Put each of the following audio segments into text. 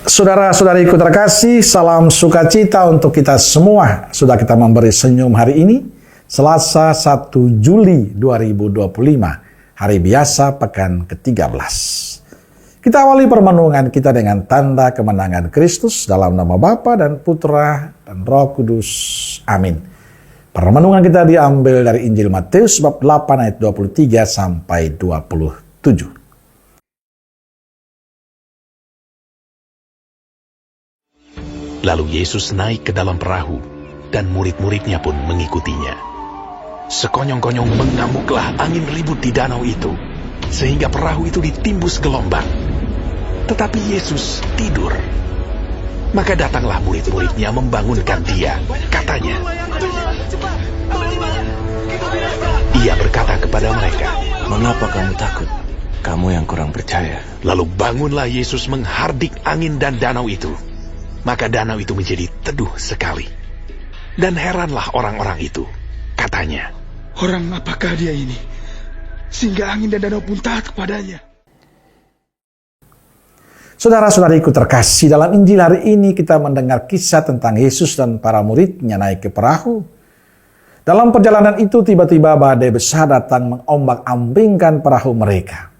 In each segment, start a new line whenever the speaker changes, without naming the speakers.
Saudara-saudariku terkasih, salam sukacita untuk kita semua. Sudah kita memberi senyum hari ini, Selasa 1 Juli 2025, hari biasa pekan ke-13. Kita awali permenungan kita dengan tanda kemenangan Kristus dalam nama Bapa dan Putra dan Roh Kudus. Amin. Permenungan kita diambil dari Injil Matius bab 8 ayat 23 sampai 27.
Lalu Yesus naik ke dalam perahu, dan murid-muridnya pun mengikutinya. Sekonyong-konyong mengamuklah angin ribut di danau itu, sehingga perahu itu ditimbus gelombang. Tetapi Yesus tidur. Maka datanglah murid-muridnya membangunkan dia. Katanya, ia berkata kepada mereka,
"Mengapa kamu takut? Kamu yang kurang percaya."
Lalu bangunlah Yesus menghardik angin dan danau itu. Maka danau itu menjadi teduh sekali. Dan heranlah orang-orang itu. Katanya,
"Orang apakah dia ini, sehingga angin dan danau pun taat kepadanya?"
Saudara-saudariku terkasih, dalam Injil hari ini kita mendengar kisah tentang Yesus dan para muridnya naik ke perahu. Dalam perjalanan itu tiba-tiba badai besar datang mengombak-ambingkan perahu mereka.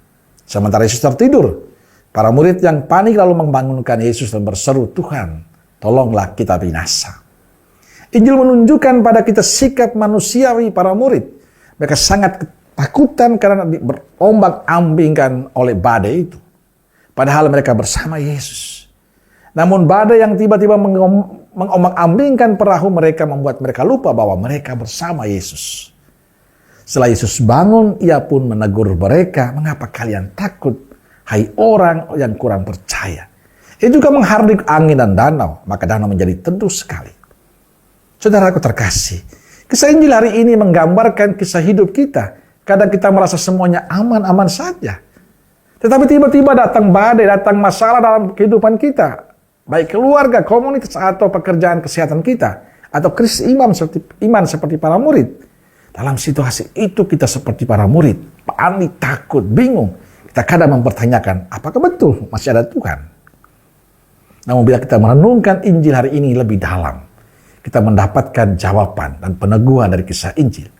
Sementara Yesus tertidur, para murid yang panik lalu membangunkan Yesus dan berseru, "Tuhan, tolonglah kita binasa." Injil menunjukkan pada kita sikap manusiawi para murid. Mereka sangat ketakutan karena berombak-ambingkan oleh badai itu. Padahal mereka bersama Yesus. Namun badai yang tiba-tiba mengombak-ambingkan perahu mereka membuat mereka lupa bahwa mereka bersama Yesus. Setelah Yesus bangun, ia pun menegur mereka, "Mengapa kalian takut? Hai orang yang kurang percaya." Ia juga menghardik angin dan danau, maka danau menjadi teduh sekali. Saudaraku terkasih, kisah Injil hari ini menggambarkan kisah hidup kita. Kadang kita merasa semuanya aman-aman saja. Tetapi tiba-tiba datang badai, datang masalah dalam kehidupan kita. Baik keluarga, komunitas, atau pekerjaan kesehatan kita. Atau krisis iman seperti para murid. Dalam situasi itu kita seperti para murid. Panik, takut, bingung. Kita kadang mempertanyakan, apakah betul masih ada Tuhan? Namun bila kita merenungkan Injil hari ini lebih dalam, kita mendapatkan jawaban dan peneguhan dari kisah Injil.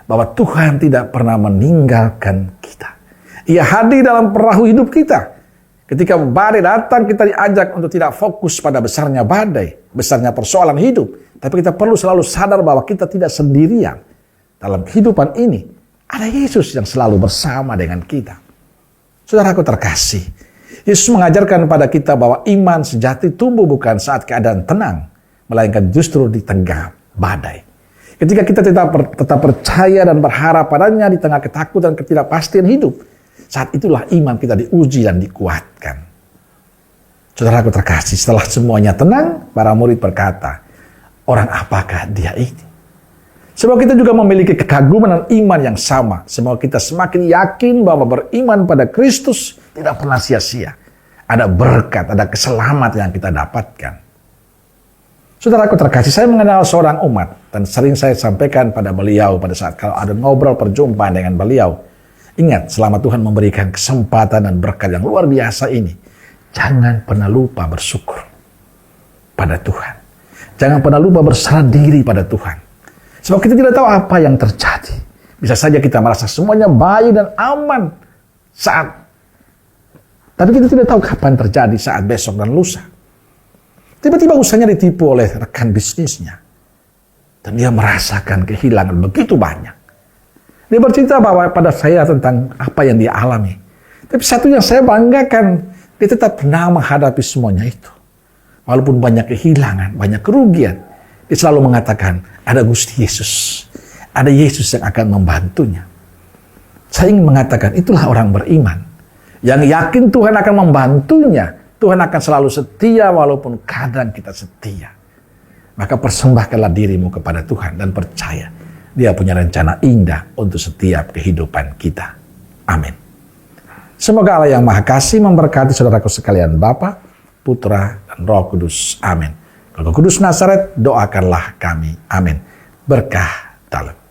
Bahwa Tuhan tidak pernah meninggalkan kita. Ia hadir dalam perahu hidup kita. Ketika badai datang, kita diajak untuk tidak fokus pada besarnya badai, besarnya persoalan hidup. Tapi kita perlu selalu sadar bahwa kita tidak sendirian. Dalam kehidupan ini, ada Yesus yang selalu bersama dengan kita. Saudaraku terkasih, Yesus mengajarkan pada kita bahwa iman sejati tumbuh bukan saat keadaan tenang, melainkan justru di tengah badai. Ketika kita tetap percaya dan berharap padanya di tengah ketakutan dan ketidakpastian hidup, saat itulah iman kita diuji dan dikuatkan. Saudaraku terkasih, setelah semuanya tenang, para murid berkata, "Orang apakah dia ini?" Sebab kita juga memiliki kekaguman dan iman yang sama. Semoga kita semakin yakin bahwa beriman pada Kristus tidak pernah sia-sia. Ada berkat, ada keselamatan yang kita dapatkan. Saudaraku terkasih, saya mengenal seorang umat. Dan sering saya sampaikan pada beliau pada saat kalau ada ngobrol perjumpaan dengan beliau. Ingat, selama Tuhan memberikan kesempatan dan berkat yang luar biasa ini, jangan pernah lupa bersyukur pada Tuhan. Jangan pernah lupa berserah diri pada Tuhan. Sebab kita tidak tahu apa yang terjadi. Bisa saja kita merasa semuanya baik dan aman tapi kita tidak tahu kapan terjadi, saat besok dan lusa. Tiba-tiba usahanya ditipu oleh rekan bisnisnya. Dan dia merasakan kehilangan begitu banyak. Dia bercerita bahwa pada saya tentang apa yang dia alami. Tapi satu yang saya banggakan, dia tetap pernah menghadapi semuanya itu. Walaupun banyak kehilangan, banyak kerugian, dia selalu mengatakan, ada Gusti Yesus. Ada Yesus yang akan membantunya. Saya ingin mengatakan, itulah orang beriman. Yang yakin Tuhan akan membantunya. Tuhan akan selalu setia walaupun kadang kita setia. Maka persembahkanlah dirimu kepada Tuhan dan percaya. Dia punya rencana indah untuk setiap kehidupan kita. Amin. Semoga Allah yang Maha Kasih memberkati saudaraku sekalian, Bapa, Putra, dan Roh Kudus. Amin. Roh Kudus Nazaret, doakanlah kami. Amin. Berkah dalam.